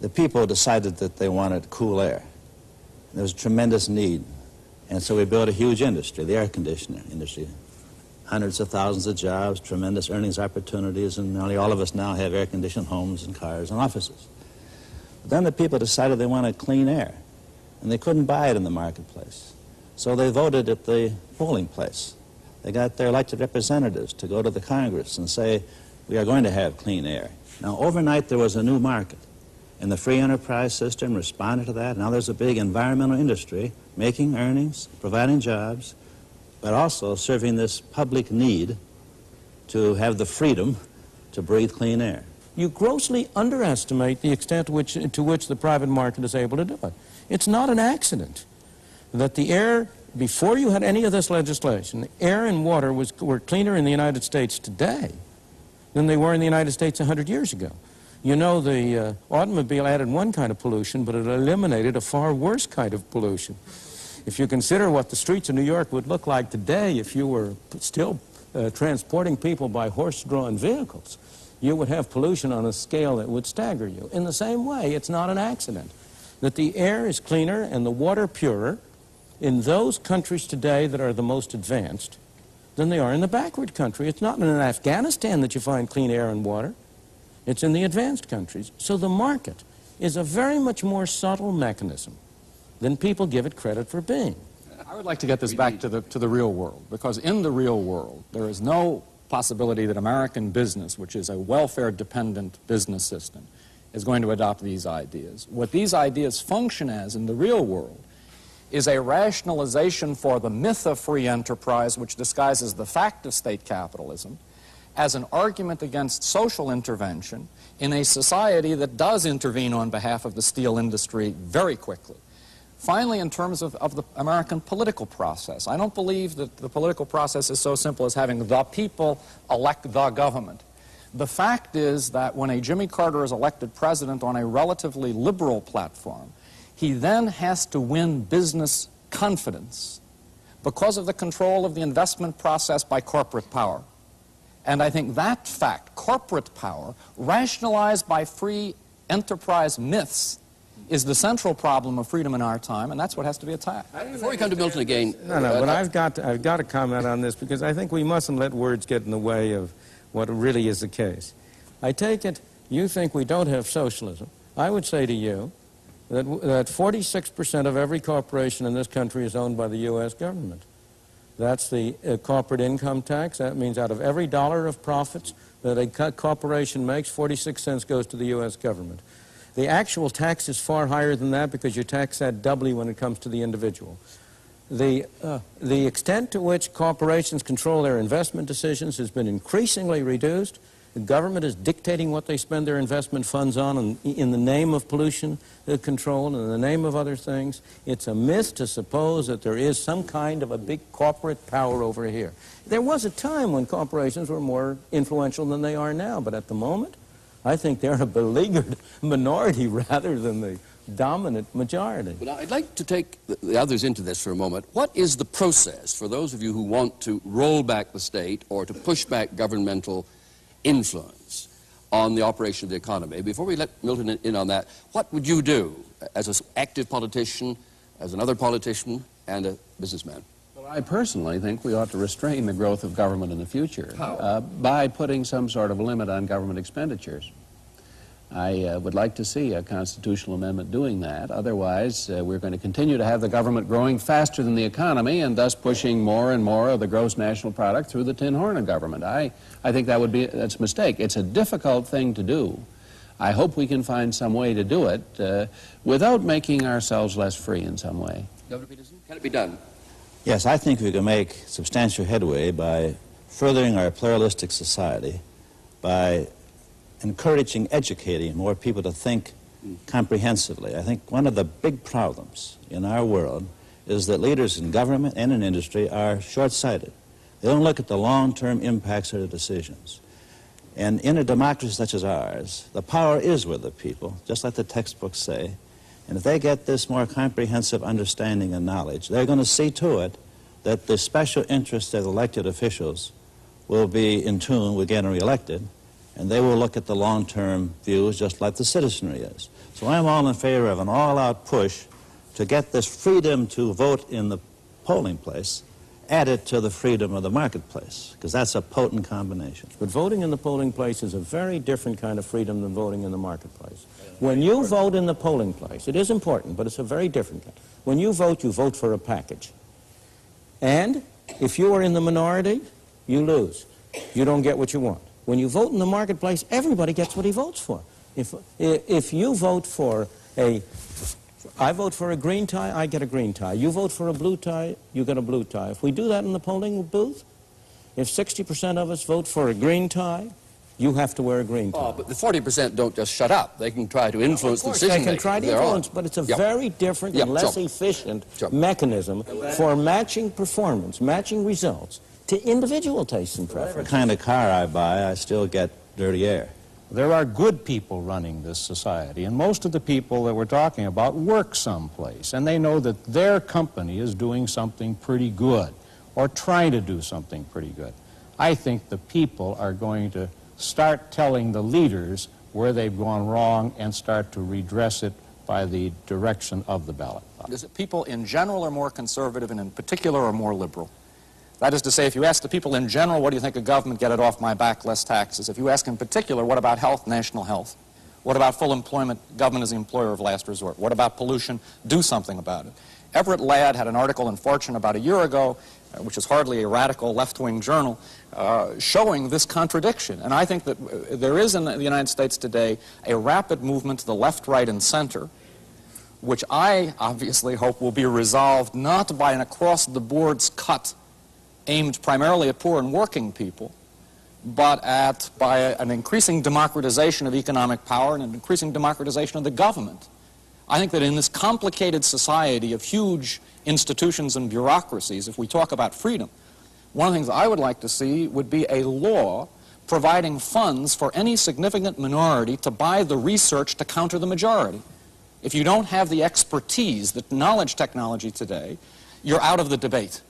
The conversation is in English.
The people decided that they wanted cool air. There was a tremendous need. And so we built a huge industry, the air conditioner industry. Hundreds of thousands of jobs, tremendous earnings opportunities, and nearly all of us now have air-conditioned homes and cars and offices. But then the people decided they wanted clean air, and they couldn't buy it in the marketplace. So they voted at the polling place. They got their elected representatives to go to the Congress and say, we are going to have clean air. Now, overnight there was a new market, and the free enterprise system responded to that. Now there's a big environmental industry making earnings, providing jobs, but also serving this public need to have the freedom to breathe clean air. You grossly underestimate the extent to which the private market is able to do it. It's not an accident that the air, before you had any of this legislation, air and water were cleaner in the United States today than they were in the United States 100 years ago. You know, the automobile added one kind of pollution, but it eliminated a far worse kind of pollution. If you consider what the streets of New York would look like today if you were still transporting people by horse-drawn vehicles, you would have pollution on a scale that would stagger you. In the same way, it's not an accident that the air is cleaner and the water purer in those countries today that are the most advanced than they are in the backward country. It's not in Afghanistan that you find clean air and water. It's in the advanced countries. So the market is a very much more subtle mechanism than people give it credit for being. I would like to get this back to the real world, because in the real world, there is no possibility that American business, which is a welfare-dependent business system, is going to adopt these ideas. What these ideas function as in the real world is a rationalization for the myth of free enterprise, which disguises the fact of state capitalism, as an argument against social intervention in a society that does intervene on behalf of the steel industry very quickly. Finally, in terms of the American political process, I don't believe that the political process is so simple as having the people elect the government. The fact is that when a Jimmy Carter is elected president on a relatively liberal platform, he then has to win business confidence because of the control of the investment process by corporate power. And I think that fact, corporate power, rationalized by free enterprise myths, is the central problem of freedom in our time, and that's what has to be attacked. Before we come to Milton again... but I've got to comment on this, because I think we mustn't let words get in the way of what really is the case. I take it you think we don't have socialism. I would say to you that 46% of every corporation in this country is owned by the U.S. government. That's the corporate income tax. That means out of every dollar of profits that a corporation makes, 46 cents goes to the U.S. government. The actual tax is far higher than that because you tax that doubly when it comes to the individual. The extent to which corporations control their investment decisions has been increasingly reduced. The government is dictating what they spend their investment funds on in the name of pollution control and in the name of other things. It's a myth to suppose that there is some kind of a big corporate power over here. There was a time when corporations were more influential than they are now, but at the moment, I think they're a beleaguered minority rather than the dominant majority. Well, now, I'd like to take the others into this for a moment. What is the process for those of you who want to roll back the state or to push back governmental influence on the operation of the economy? Before we let Milton in on that, what would you do as an active politician, as another politician, and a businessman? Well, I personally think we ought to restrain the growth of government in the future by putting some sort of limit on government expenditures. I would like to see a constitutional amendment doing that. Otherwise, we're going to continue to have the government growing faster than the economy and thus pushing more and more of the gross national product through the tin horn of government. I think that's a mistake. It's a difficult thing to do. I hope we can find some way to do it without making ourselves less free in some way. Governor Peterson, can it be done? Yes, I think we can make substantial headway by furthering our pluralistic society, by encouraging, educating more people to think comprehensively. I think one of the big problems in our world is that leaders in government and in industry are short-sighted. They don't look at the long-term impacts of their decisions. And in a democracy such as ours, the power is with the people, just like the textbooks say. And if they get this more comprehensive understanding and knowledge, they're going to see to it that the special interests of elected officials will be in tune with getting reelected, And they will look at the long-term views just like the citizenry is. So I'm all in favor of an all-out push to get this freedom to vote in the polling place added to the freedom of the marketplace, because that's a potent combination. But voting in the polling place is a very different kind of freedom than voting in the marketplace. When you vote in the polling place, it is important, but it's a very different kind. When you vote for a package. And if you are in the minority, you lose. You don't get what you want. When you vote in the marketplace, everybody gets what he votes for. If you vote for I vote for a green tie, I get a green tie. You vote for a blue tie, you get a blue tie. If we do that in the polling booth, if 60% of us vote for a green tie, you have to wear a green tie. Oh, but the 40% don't just shut up. They can try to influence the decision-making. They can try to influence, but it's a very different and less efficient mechanism for matching performance, matching results to individual tastes and preferences. Whatever kind of car I buy, I still get dirty air. There are good people running this society, and most of the people that we're talking about work someplace, and they know that their company is doing something pretty good or trying to do something pretty good. I think the people are going to start telling the leaders where they've gone wrong and start to redress it by the direction of the ballot box. Is it people in general are more conservative and in particular are more liberal? That is to say, if you ask the people in general, what do you think of government, get it off my back, less taxes. If you ask in particular, what about health, national health? What about full employment, government is the employer of last resort? What about pollution? Do something about it. Everett Ladd had an article in Fortune about a year ago, which is hardly a radical left-wing journal, showing this contradiction. And I think that there is in the United States today a rapid movement to the left, right, and center, which I obviously hope will be resolved not by an across-the-boards cut aimed primarily at poor and working people, but by an increasing democratization of economic power and an increasing democratization of the government. I think that in this complicated society of huge institutions and bureaucracies, if we talk about freedom, one of the things I would like to see would be a law providing funds for any significant minority to buy the research to counter the majority. If you don't have the expertise, the knowledge technology today, you're out of the debate.